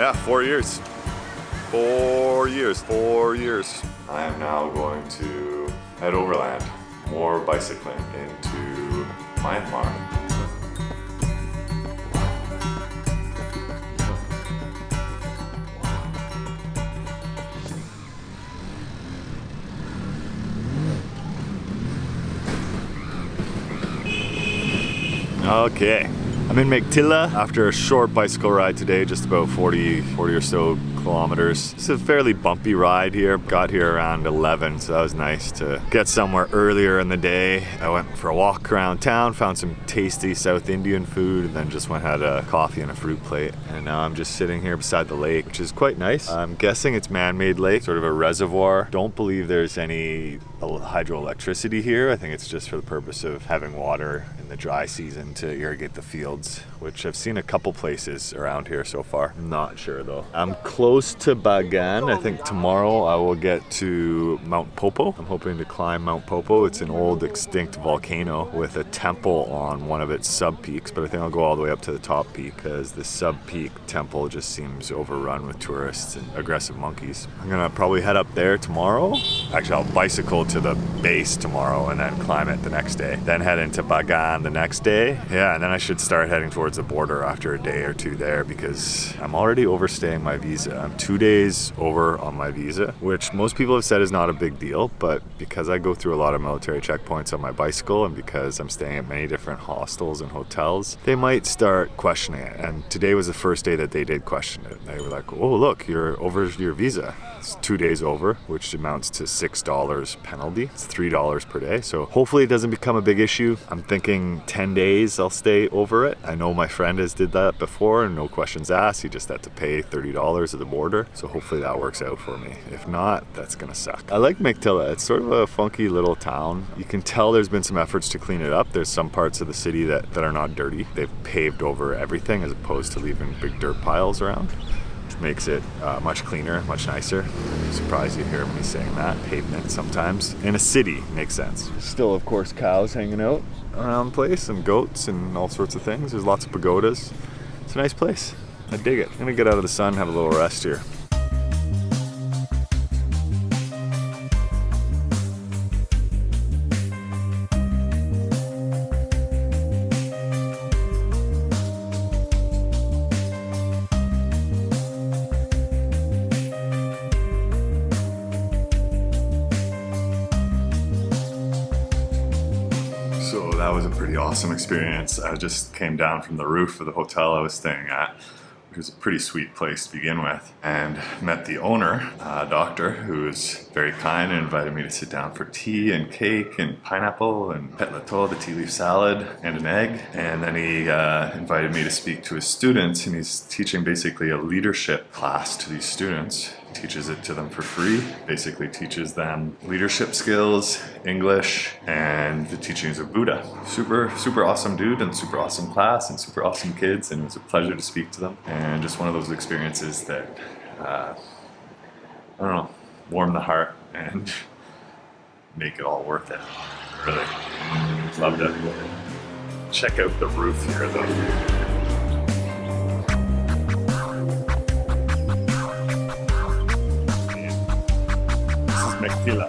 Yeah, 4 years. 4 years, 4 years. I am now going to head overland, more bicycling into Myanmar. Okay, I'm in Meiktila after a short bicycle ride today, just about 40 or so kilometers. It's a fairly bumpy ride here. Got here around 11, so that was nice to get somewhere earlier in the day. I went for a walk around town, found some tasty South Indian food, and then just went and had a coffee and a fruit plate. And now I'm just sitting here beside the lake, which is quite nice. I'm guessing it's man-made lake, sort of a reservoir. Don't believe there's any hydroelectricity here. I think it's just for the purpose of having water in the dry season to irrigate the fields, which I've seen a couple places around here so far. I'm not sure though. I'm close to Bagan. I think tomorrow I will get to Mount Popo. I'm hoping to climb Mount Popo. It's an old extinct volcano with a temple on one of its sub-peaks, but I think I'll go all the way up to the top peak because the sub-peak temple just seems overrun with tourists and aggressive monkeys. I'm gonna probably head up there tomorrow. Actually, I'll bicycle to the base tomorrow and then climb it the next day. Then head into Bagan the next day. Yeah, and then I should start heading towards the border after a day or two there because I'm already overstaying my visa. I'm 2 days over on my visa, which most people have said is not a big deal, but because I go through a lot of military checkpoints on my bicycle and because I'm staying at many different hostels and hotels, they might start questioning it. And today was the first day that they did question it. They were like, oh, look, you're over your visa. It's 2 days over, which amounts to $6 penalty. It's $3 per day. So hopefully it doesn't become a big issue. I'm thinking 10 days I'll stay over it. I know my friend has did that before and no questions asked. He just had to pay $30 at the border. So hopefully that works out for me. If not, that's gonna suck. I like Mctilla. It's sort of a funky little town. You can tell there's been some efforts to clean it up. There's some parts of the city that are not dirty. They've paved over everything as opposed to leaving big dirt piles around. Makes it much cleaner, much nicer. I'm surprised you hear me saying that. Pavement sometimes. In a city, makes sense. Still, of course, cows hanging out around the place and goats and all sorts of things. There's lots of pagodas. It's a nice place. I dig it. I'm gonna get out of the sun, have a little rest here. So that was a pretty awesome experience. I just came down from the roof of the hotel I was staying at, which was a pretty sweet place to begin with, and met the owner, a doctor, who was very kind and invited me to sit down for tea and cake and pineapple and petlato, the tea leaf salad, and an egg. And then he invited me to speak to his students, and he's teaching basically a leadership class to these students. Teaches it to them for free, basically teaches them leadership skills, English, and the teachings of Buddha. Super awesome dude and super awesome class and super awesome kids, and it was a pleasure to speak to them. And just one of those experiences that, I don't know, warm the heart and make it all worth it. Really, loved it. Check out the roof here though. Mctilla.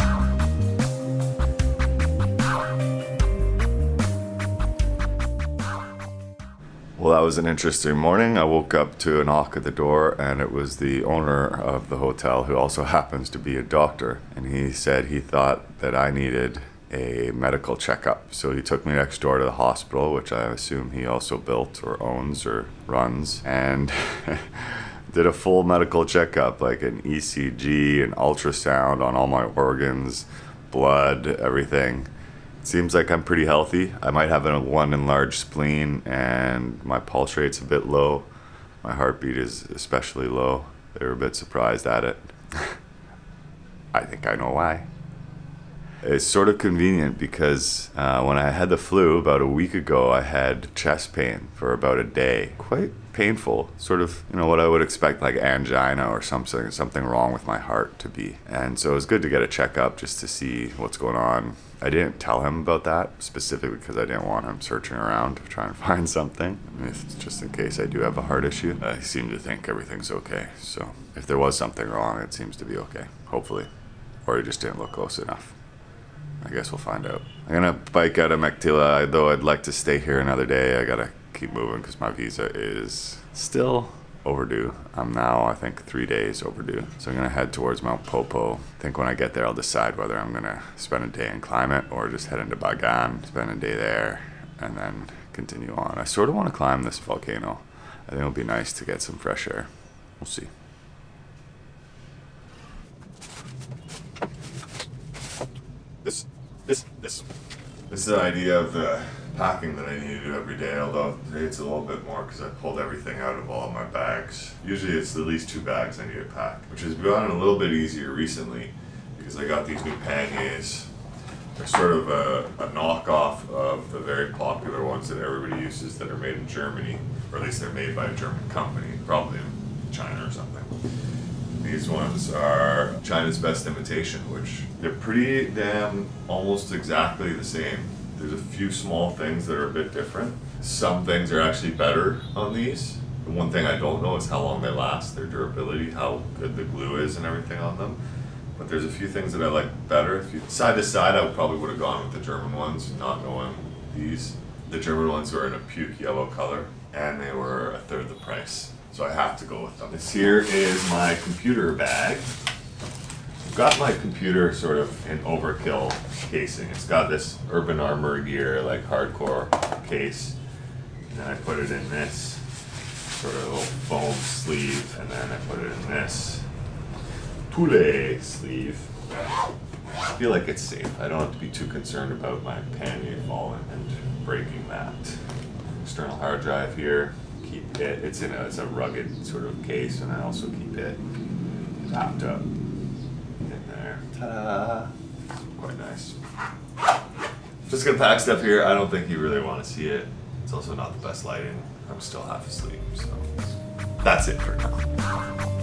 Well, that was an interesting morning. I woke up to a knock at the door, and it was the owner of the hotel, who also happens to be a doctor. And he said he thought that I needed a medical checkup. So he took me next door to the hospital, which I assume he also built or owns or runs, and did a full medical checkup, like an ECG, an ultrasound on all my organs, blood, everything. It seems like I'm pretty healthy. I might have one enlarged spleen and my pulse rate's a bit low. My heartbeat is especially low. They were a bit surprised at it. I think I know why. It's sort of convenient because when I had the flu about a week ago, I had chest pain for about a day. Quite painful, sort of, you know, what I would expect like angina or something wrong with my heart to be. And so it was good to get a checkup just to see what's going on. I didn't tell him about that specifically because I didn't want him searching around to try and find something. Just in case I do have a heart issue. I seem to think everything's okay. So if there was something wrong, it seems to be okay, hopefully. Or he just didn't look close enough. I guess we'll find out. I'm gonna bike out of Mctilla, though I'd like to stay here another day. I gotta keep moving because my visa is still overdue. I'm now, I think, 3 days overdue. So I'm gonna head towards Mount Popo. I think when I get there, I'll decide whether I'm gonna spend a day and climb it or just head into Bagan, spend a day there, and then continue on. I sort of want to climb this volcano. I think it'll be nice to get some fresh air. We'll see. This is the idea of the packing that I need to do every day, although today it's a little bit more because I pulled everything out of all of my bags. Usually it's at least 2 bags I need to pack, which has gotten a little bit easier recently because I got these new panniers. They're sort of a knockoff of the very popular ones that everybody uses that are made in Germany, or at least they're made by a German company, probably in China or something. These ones are China's best imitation, which they're pretty damn almost exactly the same. There's a few small things that are a bit different. Some things are actually better on these. The one thing I don't know is how long they last, their durability, how good the glue is and everything on them. But there's a few things that I like better. Side to side, I probably would have gone with the German ones, not knowing these. The German ones were in a puke yellow color, and they were a third the price. So I have to go with them. This here is my computer bag. I've got my computer sort of in overkill casing. It's got this Urban Armor gear, like hardcore case. And then I put it in this sort of little foam sleeve, and then I put it in this poulet sleeve. I feel like it's safe. I don't have to be too concerned about my pannier falling and breaking that. External hard drive here. Keep it. It's a rugged sort of case, and I also keep it wrapped up in there. Ta-da! Quite nice. Just gonna pack stuff here. I don't think you really want to see it. It's also not the best lighting. I'm still half asleep, so that's it for now.